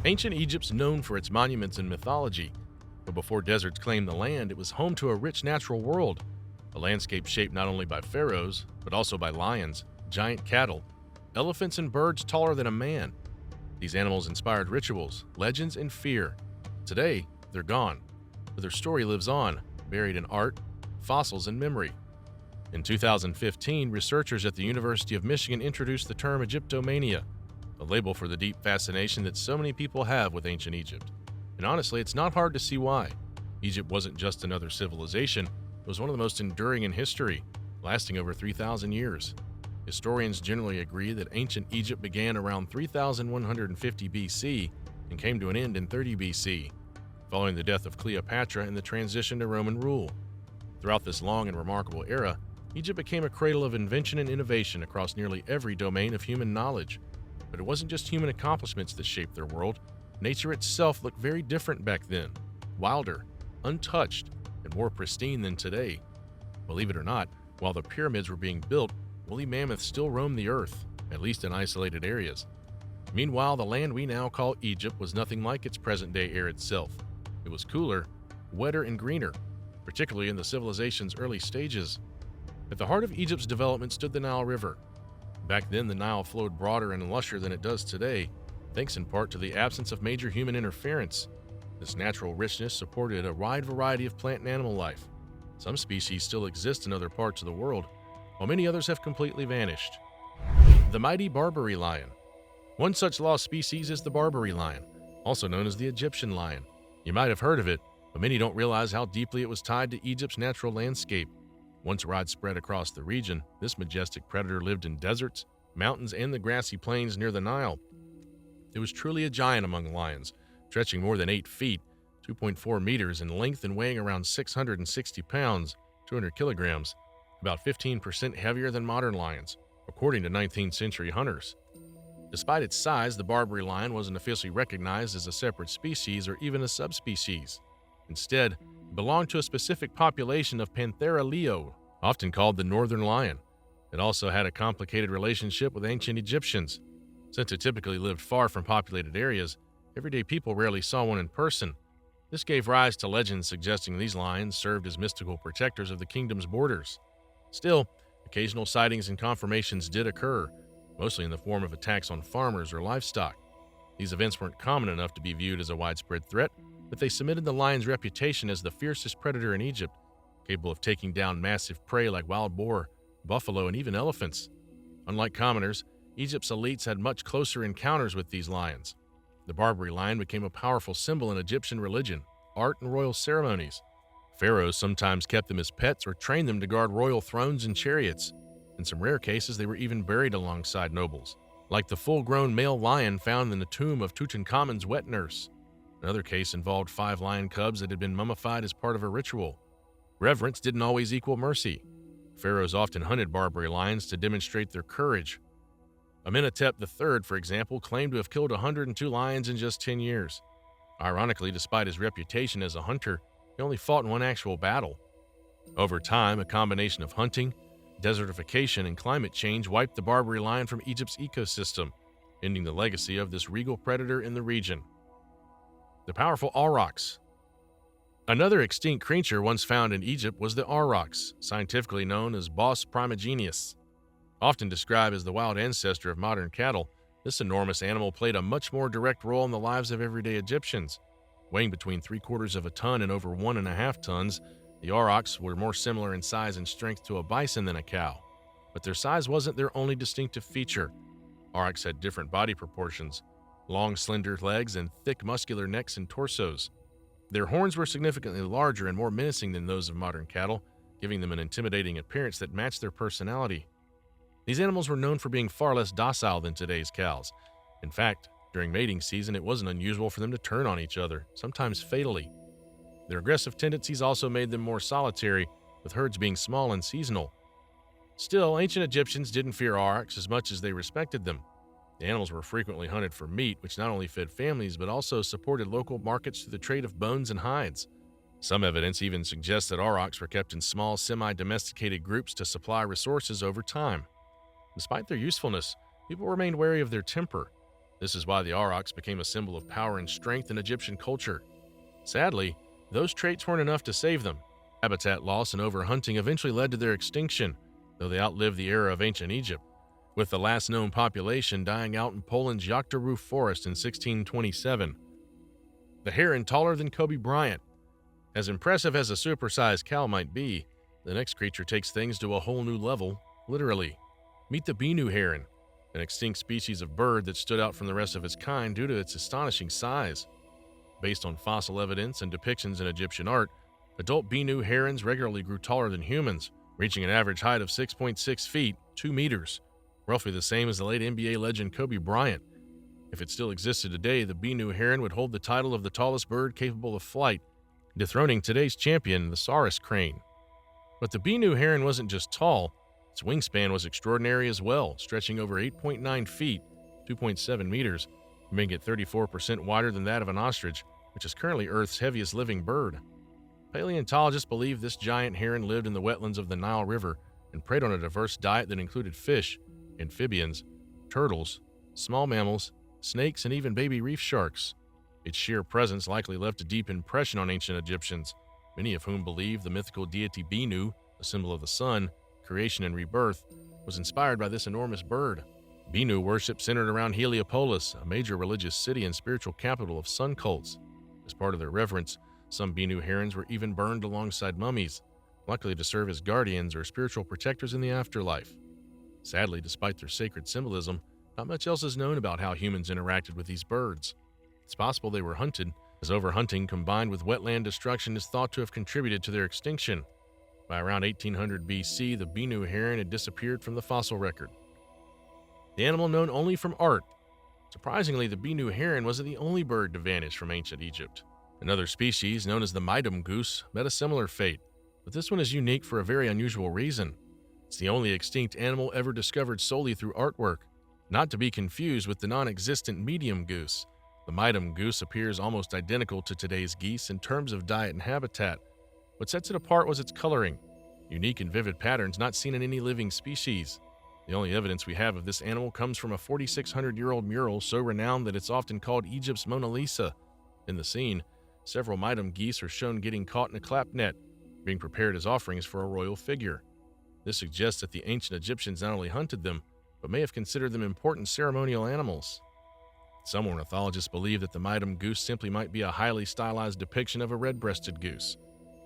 Ancient Egypt's known for its monuments and mythology, but before deserts claimed the land, it was home to a rich natural world, a landscape shaped not only by pharaohs, but also by lions, giant cattle, elephants, and birds taller than a man. These animals inspired rituals, legends, and fear. Today, they're gone, but their story lives on, buried in art, fossils, and memory. In 2015, researchers at the University of Michigan introduced the term Egyptomania, a label for the deep fascination that so many people have with ancient Egypt. And honestly, it's not hard to see why. Egypt wasn't just another civilization, it was one of the most enduring in history, lasting over 3,000 years. Historians generally agree that ancient Egypt began around 3150 BC and came to an end in 30 BC, following the death of Cleopatra and the transition to Roman rule. Throughout this long and remarkable era, Egypt became a cradle of invention and innovation across nearly every domain of human knowledge. But it wasn't just human accomplishments that shaped their world. Nature itself looked very different back then, wilder, untouched, and more pristine than today. Believe it or not, while the pyramids were being built, woolly mammoths still roamed the earth, at least in isolated areas. Meanwhile, the land we now call Egypt was nothing like its present-day arid self. It was cooler, wetter, and greener, particularly in the civilization's early stages. At the heart of Egypt's development stood the Nile River. Back then, the Nile flowed broader and lusher than it does today, thanks in part to the absence of major human interference. This natural richness supported a wide variety of plant and animal life. Some species still exist in other parts of the world, while many others have completely vanished. The mighty Barbary lion. One such lost species is the Barbary lion, also known as the Egyptian lion. You might have heard of it, but many don't realize how deeply it was tied to Egypt's natural landscape. Once widespread across the region, this majestic predator lived in deserts, mountains, and the grassy plains near the Nile. It was truly a giant among lions, stretching more than 8 feet, 2.4 meters in length and weighing around 660 pounds, 200 kilograms, about 15% heavier than modern lions, according to 19th century hunters. Despite its size, the Barbary lion wasn't officially recognized as a separate species or even a subspecies. Instead, it belonged to a specific population of Panthera leo, often called the northern lion. It also had a complicated relationship with ancient Egyptians. Since it typically lived far from populated areas, everyday people rarely saw one in person. This gave rise to legends suggesting these lions served as mystical protectors of the kingdom's borders. Still, occasional sightings and confirmations did occur, mostly in the form of attacks on farmers or livestock. These events weren't common enough to be viewed as a widespread threat, but they cemented the lion's reputation as the fiercest predator in Egypt, capable of taking down massive prey like wild boar, buffalo, and even elephants. Unlike commoners, Egypt's elites had much closer encounters with these lions. The Barbary lion became a powerful symbol in Egyptian religion, art, and royal ceremonies. Pharaohs sometimes kept them as pets or trained them to guard royal thrones and chariots. In some rare cases, they were even buried alongside nobles, like the full-grown male lion found in the tomb of Tutankhamun's wet nurse. Another case involved 5 lion cubs that had been mummified as part of a ritual. Reverence didn't always equal mercy. Pharaohs often hunted Barbary lions to demonstrate their courage. Amenhotep III, for example, claimed to have killed 102 lions in just 10 years. Ironically, despite his reputation as a hunter, he only fought in one actual battle. Over time, a combination of hunting, desertification, and climate change wiped the Barbary lion from Egypt's ecosystem, ending the legacy of this regal predator in the region. The powerful Aurochs. Another extinct creature once found in Egypt was the Aurochs, scientifically known as Bos primigenius. Often described as the wild ancestor of modern cattle, this enormous animal played a much more direct role in the lives of everyday Egyptians. Weighing between 3/4 of a ton and over 1.5 tons, the Aurochs were more similar in size and strength to a bison than a cow. But their size wasn't their only distinctive feature. Aurochs had different body proportions, long, slender legs, and thick, muscular necks and torsos. Their horns were significantly larger and more menacing than those of modern cattle, giving them an intimidating appearance that matched their personality. These animals were known for being far less docile than today's cows. In fact, during mating season, it wasn't unusual for them to turn on each other, sometimes fatally. Their aggressive tendencies also made them more solitary, with herds being small and seasonal. Still, ancient Egyptians didn't fear aurochs as much as they respected them. The animals were frequently hunted for meat, which not only fed families but also supported local markets through the trade of bones and hides. Some evidence even suggests that aurochs were kept in small, semi-domesticated groups to supply resources over time. Despite their usefulness, people remained wary of their temper. This is why the Aurochs became a symbol of power and strength in Egyptian culture. Sadly, those traits weren't enough to save them. Habitat loss and overhunting eventually led to their extinction, though they outlived the era of ancient Egypt, with the last known population dying out in Poland's Yaktaru forest in 1627. The heron taller than Kobe Bryant. As impressive as a supersized cow might be, the next creature takes things to a whole new level, literally. Meet the Benu heron, an extinct species of bird that stood out from the rest of its kind due to its astonishing size. Based on fossil evidence and depictions in Egyptian art, adult Benu herons regularly grew taller than humans, reaching an average height of 6.6 feet, 2 meters, roughly the same as the late NBA legend Kobe Bryant. If it still existed today, the Benu heron would hold the title of the tallest bird capable of flight, dethroning today's champion, the Saurus crane. But the Benu heron wasn't just tall, its wingspan was extraordinary as well, stretching over 8.9 feet, 2.7 meters, making it 34% wider than that of an ostrich, which is currently Earth's heaviest living bird. Paleontologists believe this giant heron lived in the wetlands of the Nile River and preyed on a diverse diet that included fish, amphibians, turtles, small mammals, snakes, and even baby reef sharks. Its sheer presence likely left a deep impression on ancient Egyptians, many of whom believed the mythical deity Benu, a symbol of the sun, creation, and rebirth, was inspired by this enormous bird. Benu worship centered around Heliopolis, a major religious city and spiritual capital of sun cults. As part of their reverence, some Benu herons were even burned alongside mummies, likely to serve as guardians or spiritual protectors in the afterlife. Sadly, despite their sacred symbolism, not much else is known about how humans interacted with these birds. It's possible they were hunted, as overhunting combined with wetland destruction is thought to have contributed to their extinction. By around 1800 BC, the Benu heron had disappeared from the fossil record. The animal known only from art. Surprisingly, the Benu heron wasn't the only bird to vanish from ancient Egypt. Another species, known as the Meidum goose, met a similar fate, but this one is unique for a very unusual reason. It's the only extinct animal ever discovered solely through artwork, not to be confused with the non-existent medium goose. The Meidum goose appears almost identical to today's geese in terms of diet and habitat. What sets it apart was its coloring, unique and vivid patterns not seen in any living species. The only evidence we have of this animal comes from a 4,600-year-old mural so renowned that it's often called Egypt's Mona Lisa. In the scene, several Meidum geese are shown getting caught in a clap net, being prepared as offerings for a royal figure. This suggests that the ancient Egyptians not only hunted them, but may have considered them important ceremonial animals. Some ornithologists believe that the Meidum goose simply might be a highly stylized depiction of a red-breasted goose.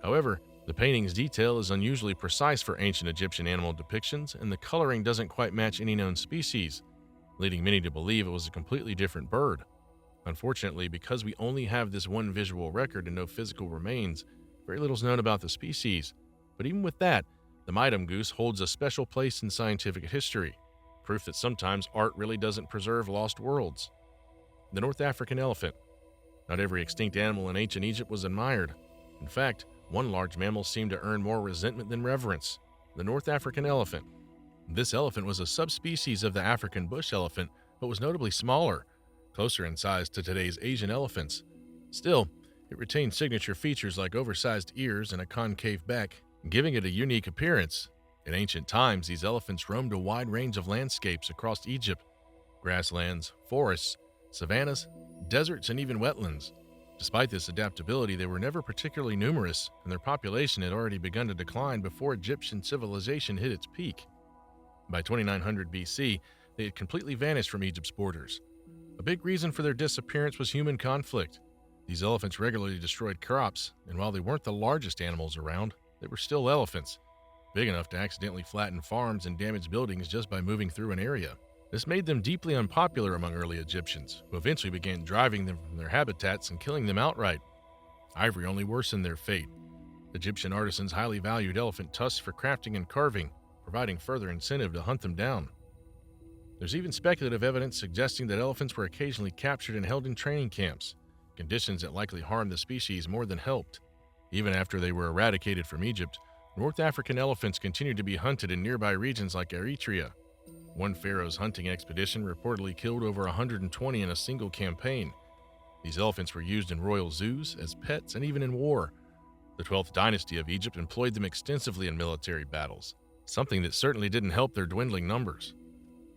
However, the painting's detail is unusually precise for ancient Egyptian animal depictions, and the coloring doesn't quite match any known species, leading many to believe it was a completely different bird. Unfortunately, because we only have this one visual record and no physical remains, very little is known about the species. But even with that, the Meidum goose holds a special place in scientific history, proof that sometimes art really doesn't preserve lost worlds. The North African elephant. Not every extinct animal in ancient Egypt was admired. In fact, one large mammal seemed to earn more resentment than reverence: the North African elephant. This elephant was a subspecies of the African bush elephant, but was notably smaller, closer in size to today's Asian elephants. Still, it retained signature features like oversized ears and a concave back, giving it a unique appearance. In ancient times, these elephants roamed a wide range of landscapes across Egypt: grasslands, forests, savannas, deserts, and even wetlands. Despite this adaptability, they were never particularly numerous, and their population had already begun to decline before Egyptian civilization hit its peak. By 2900 BC, they had completely vanished from Egypt's borders. A big reason for their disappearance was human conflict. These elephants regularly destroyed crops, and while they weren't the largest animals around, they were still elephants, big enough to accidentally flatten farms and damage buildings just by moving through an area. This made them deeply unpopular among early Egyptians, who eventually began driving them from their habitats and killing them outright. Ivory only worsened their fate. Egyptian artisans highly valued elephant tusks for crafting and carving, providing further incentive to hunt them down. There's even speculative evidence suggesting that elephants were occasionally captured and held in training camps, conditions that likely harmed the species more than helped. Even after they were eradicated from Egypt, North African elephants continued to be hunted in nearby regions like Eritrea. One pharaoh's hunting expedition reportedly killed over 120 in a single campaign. These elephants were used in royal zoos, as pets, and even in war. The 12th dynasty of Egypt employed them extensively in military battles, something that certainly didn't help their dwindling numbers.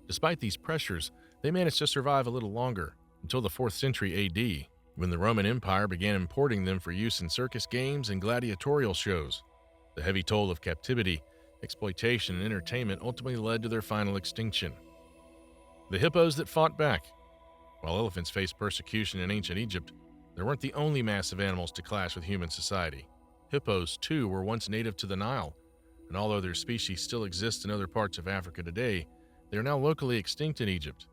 Despite these pressures, They managed to survive a little longer, until the 4th century AD, when the Roman Empire began importing them for use in circus games and gladiatorial shows. The heavy toll of captivity, exploitation, and entertainment ultimately led to their final extinction. The hippos that fought back. While elephants faced persecution in ancient Egypt, they weren't the only massive animals to clash with human society. Hippos, too, were once native to the Nile, and although their species still exists in other parts of Africa today, they are now locally extinct in Egypt.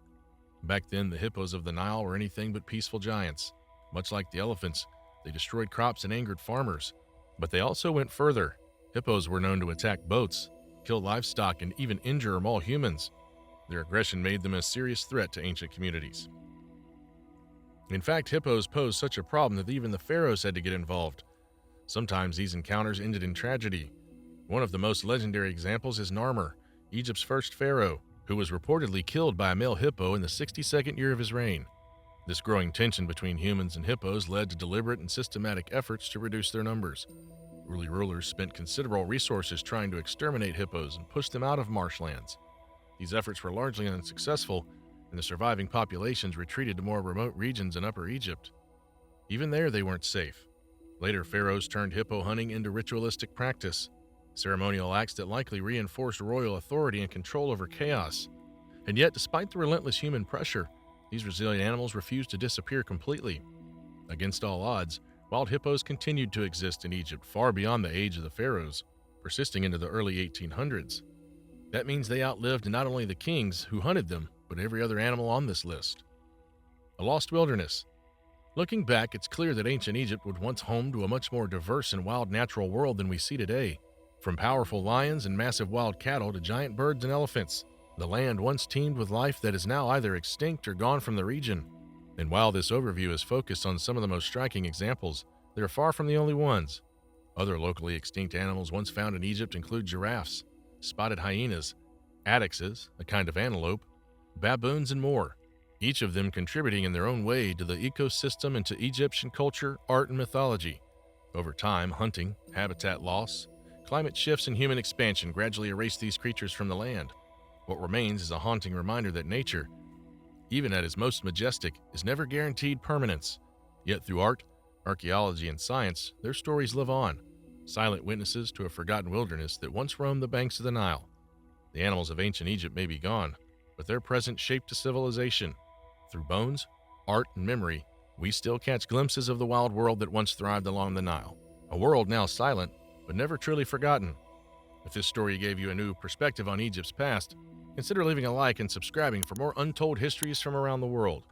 Back then, the hippos of the Nile were anything but peaceful giants. Much like the elephants, they destroyed crops and angered farmers. But they also went further. Hippos were known to attack boats, kill livestock, and even injure or maul humans. Their aggression made them a serious threat to ancient communities. In fact, hippos posed such a problem that even the pharaohs had to get involved. Sometimes these encounters ended in tragedy. One of the most legendary examples is Narmer, Egypt's first pharaoh, who was reportedly killed by a male hippo in the 62nd year of his reign. This growing tension between humans and hippos led to deliberate and systematic efforts to reduce their numbers. Early rulers spent considerable resources trying to exterminate hippos and push them out of marshlands. These efforts were largely unsuccessful, and the surviving populations retreated to more remote regions in Upper Egypt. Even there, they weren't safe. Later, pharaohs turned hippo hunting into ritualistic practice, ceremonial acts that likely reinforced royal authority and control over chaos. And yet, despite the relentless human pressure, these resilient animals refused to disappear completely. Against all odds, wild hippos continued to exist in Egypt far beyond the age of the pharaohs, persisting into the early 1800s. That means they outlived not only the kings who hunted them, but every other animal on this list. A lost wilderness. Looking back, it's clear that ancient Egypt was once home to a much more diverse and wild natural world than we see today. From powerful lions and massive wild cattle to giant birds and elephants, the land once teemed with life that is now either extinct or gone from the region. And while this overview is focused on some of the most striking examples, they are far from the only ones. Other locally extinct animals once found in Egypt include giraffes, spotted hyenas, addaxes, a kind of antelope, baboons, and more, each of them contributing in their own way to the ecosystem and to Egyptian culture, art, and mythology. Over time, hunting, habitat loss, climate shifts, and human expansion gradually erased these creatures from the land. What remains is a haunting reminder that nature, even at its most majestic, is never guaranteed permanence. Yet through art, archaeology, and science, their stories live on, silent witnesses to a forgotten wilderness that once roamed the banks of the Nile. The animals of ancient Egypt may be gone, but their presence shaped a civilization. Through bones, art, and memory, we still catch glimpses of the wild world that once thrived along the Nile. A world now silent, but never truly forgotten. If this story gave you a new perspective on Egypt's past, consider leaving a like and subscribing for more untold histories from around the world.